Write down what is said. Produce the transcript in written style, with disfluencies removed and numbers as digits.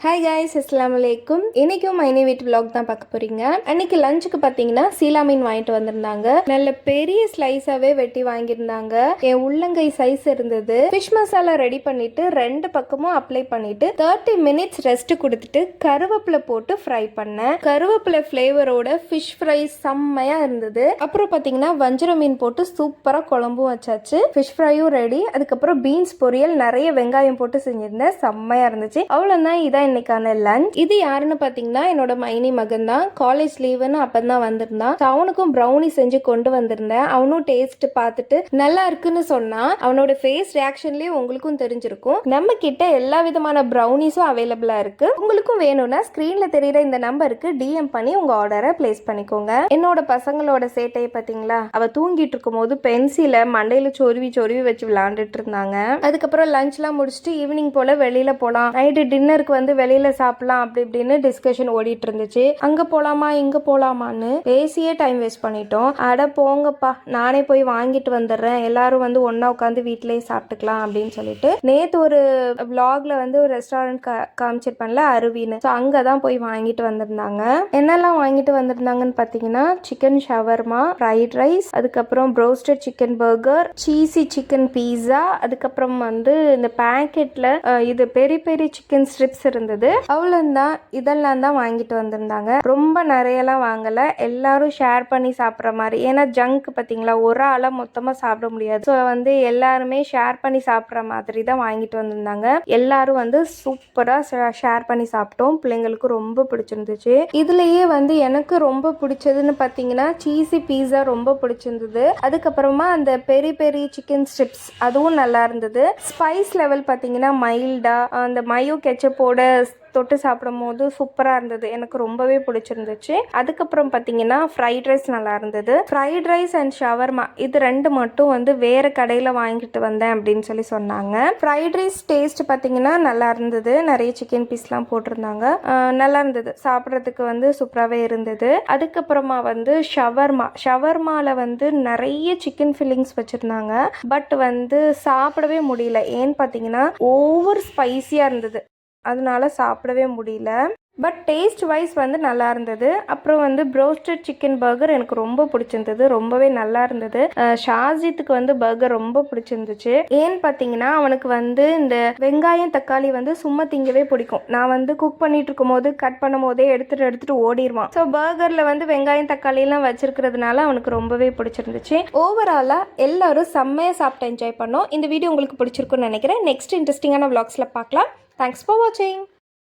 Hi guys, அஸ்ஸலாமு அலைக்கும். இன்றைக்கும் மைனி வீட்டு விலாக் தான் பார்க்க போகிறீங்க. அன்றைக்கி லஞ்சுக்கு பார்த்தீங்கன்னா சீலா மீன் வாங்கிட்டு வந்திருந்தாங்க. நல்ல பெரிய ஸ்லைஸாகவே வெட்டி வாங்கியிருந்தாங்க. என் உள்ளங்கை சைஸ் இருந்தது. ஃபிஷ் மசாலா ரெடி பண்ணிவிட்டு 2 பக்கமும் அப்ளை பண்ணிவிட்டு 30 மினிட்ஸ் ரெஸ்ட் கொடுத்துட்டு கருவேப்பிலை போட்டு ஃப்ரை பண்ணேன். கருவேப்பிலை ஃப்ளேவரோட ஃபிஷ் ஃப்ரை செம்மையாக இருந்தது. அப்புறம் பார்த்தீங்கன்னா வஞ்சர மீன் போட்டு சூப்பராக குழம்பும் வச்சாச்சு. ஃபிஷ் ஃப்ரையும் ரெடி. அதுக்கப்புறம் பீன்ஸ் பொரியல், நிறைய வெங்காயம் போட்டு செஞ்சிருந்தேன். செம்மையாக இருந்துச்சு. அவ்வளோதான், இதான் இன்னைக்கான லஞ்ச். இது யாருன்னு பாத்தீங்கன்னா என்னோட மைனி மகன் தான். காலேஜ் லீவுன்னு அப்பதான் வந்திருந்தான். அவனுக்கும் ப்ரௌனி செஞ்சு கொண்டு வந்திருந்தேன். அவனும் டேஸ்ட் பார்த்துட்டு நல்லா இருக்குன்னு சொன்னான். அவனோட ஃபேஸ் ரியாக்ஷன்லயே உங்களுக்கும் தெரிஞ்சிருக்கும். நம்ம கிட்ட எல்லா விதமான ப்ரௌனிஸும் அவைலபிளா இருக்கு. உங்களுக்கும் வேணும்னா ஸ்கிரீன்ல தெரியுற இந்த நம்பருக்கு டிஎம் பண்ணி உங்க ஆர்டரை பிளேஸ் பண்ணிக்கோங்க. என்னோட பசங்களோட சேட்டையை பாத்தீங்களா? அவ தூங்கிட்டு இருக்கும் போது பென்சில மண்டையில சொருவி சொருவி வச்சு விளையாண்டுட்டு இருந்தாங்க. அதுக்கப்புறம் லஞ்ச்லாம் முடிச்சுட்டு ஈவினிங் போல வெளியில போலாம், நைட்டு டின்னருக்கு வந்து வெளியில சாப்பிடலாம் அப்படி இப்படின்னு டிஸ்கஷன் ஓடிட்டு இருந்துச்சு. அங்க போலாமா இங்க போலாமான்னு பேசியே டைம் வேஸ்ட் பண்ணிட்டோம். அட போங்கப்பா, நானே போய் வாங்கிட்டு வந்துடுறேன், எல்லாரும் வந்து ஒன்னா உட்காந்து வீட்லயே சாப்பிட்டுக்கலாம் அப்படின்னு சொல்லிட்டு நேத்து ஒரு vlogல வந்து ஒரு ரெஸ்டாரண்ட் காமிச்சிருப்பேன்ல, அருவின்னு. அங்கதான் போய் வாங்கிட்டு வந்திருந்தாங்க. என்னெல்லாம் வாங்கிட்டு வந்திருந்தாங்கன்னு பாத்தீங்கன்னா சிக்கன் ஷவர்மா, ஃப்ரைட் ரைஸ், அதுக்கப்புறம் broasted chicken burger, சீசி chicken pizza, அதுக்கப்புறம் வந்து இந்த பேக்கெட்ல இது பெரிய பெரிய சிக்கன் ஸ்ட்ரிப்ஸ் இருந்தது. அவ்வளவுதான், இதெல்லாம் தான் வாங்கிட்டு வந்திருந்தாங்க. ரொம்ப நிறையலாம் வாங்கல, எல்லாரும் ஷேர் பண்ணி சாப்பிட்ற மாதிரி. ஏன்னா ஜங்க் பார்த்தீங்களா, ஒரு ஆளா மொத்தமா சாப்பிட முடியாது. ஸோ வந்து எல்லாருமே ஷேர் பண்ணி சாப்பிட்ற மாதிரி தான் வாங்கிட்டு வந்திருந்தாங்க. எல்லாரும் வந்து சூப்பரா ஷேர் பண்ணி சாப்பிட்டோம். பிள்ளைங்களுக்கு ரொம்ப பிடிச்சிருந்துச்சு. இதுலயே வந்து எனக்கு ரொம்ப பிடிச்சதுன்னு பார்த்தீங்கன்னா சீசி பீஸா ரொம்ப பிடிச்சிருந்தது. அதுக்கப்புறமா அந்த பெரிய பெரிய சிக்கன் ஸ்ட்ரிப்ஸ் அதுவும் நல்லா இருந்தது. ஸ்பைஸ் லெவல் பார்த்தீங்கன்னா மைல்டா, அந்த மயோ கெச்சப்போட தொட்டு சாப்பிடும் போது சூப்பராக இருந்தது. எனக்கு ரொம்பவே பிடிச்சிருந்துச்சு. அதுக்கப்புறம் பார்த்தீங்கன்னா ஃப்ரைட் ரைஸ் நல்லா இருந்தது. ஃப்ரைட் ரைஸ் அண்ட் ஷவர்மா இது 2 மட்டும் வந்து வேற கடையில் வாங்கிட்டு வந்தேன் அப்படின்னு சொல்லி சொன்னாங்க. ஃப்ரைட் ரைஸ் டேஸ்ட் பார்த்தீங்கன்னா நல்லா இருந்தது. நிறைய சிக்கன் பீஸ்லாம் போட்டிருந்தாங்க. நல்லா இருந்தது, சாப்பிட்றதுக்கு வந்து சூப்பராகவே இருந்தது. அதுக்கப்புறமா வந்து ஷவர்மாவில் வந்து நிறைய சிக்கன் ஃபில்லிங்ஸ் வச்சுருந்தாங்க. பட் வந்து சாப்பிடவே முடியல. ஏன்னு பார்த்தீங்கன்னா ஓவர் ஸ்பைசியாக இருந்தது, அதனால சாப்பிடவே முடியல. பட் டேஸ்ட் வைஸ் வந்து நல்லா இருந்தது. அப்புறம் வந்து ப்ரோஸ்டட் சிக்கன் பர்கர் எனக்கு ரொம்ப பிடிச்சிருந்தது, ரொம்பவே நல்லா இருந்தது. ஷாஜித்துக்கு வந்து பர்கர் ரொம்ப பிடிச்சிருந்துச்சு. ஏன்னு பார்த்தீங்கன்னா அவனுக்கு வந்து இந்த வெங்காயம் தக்காளி வந்து சும்மா திங்கவே பிடிக்கும். நான் வந்து குக் பண்ணிட்டு இருக்கும் போது கட் பண்ணும் போதே எடுத்துட்டு ஓடிடுவான். ஸோ பர்கர்ல வந்து வெங்காயம் தக்காளி எல்லாம் வச்சிருக்கிறதுனால அவனுக்கு ரொம்பவே பிடிச்சிருந்துச்சு. ஓவராலா எல்லாரும் செம்மையா சாப்பிட்டு என்ஜாய் பண்ணோம். இந்த வீடியோ உங்களுக்கு பிடிச்சிருக்குன்னு நினைக்கிறேன். நெக்ஸ்ட் இன்ட்ரெஸ்டிங்கான vlogsல பார்க்கலாம். Thanks for watching.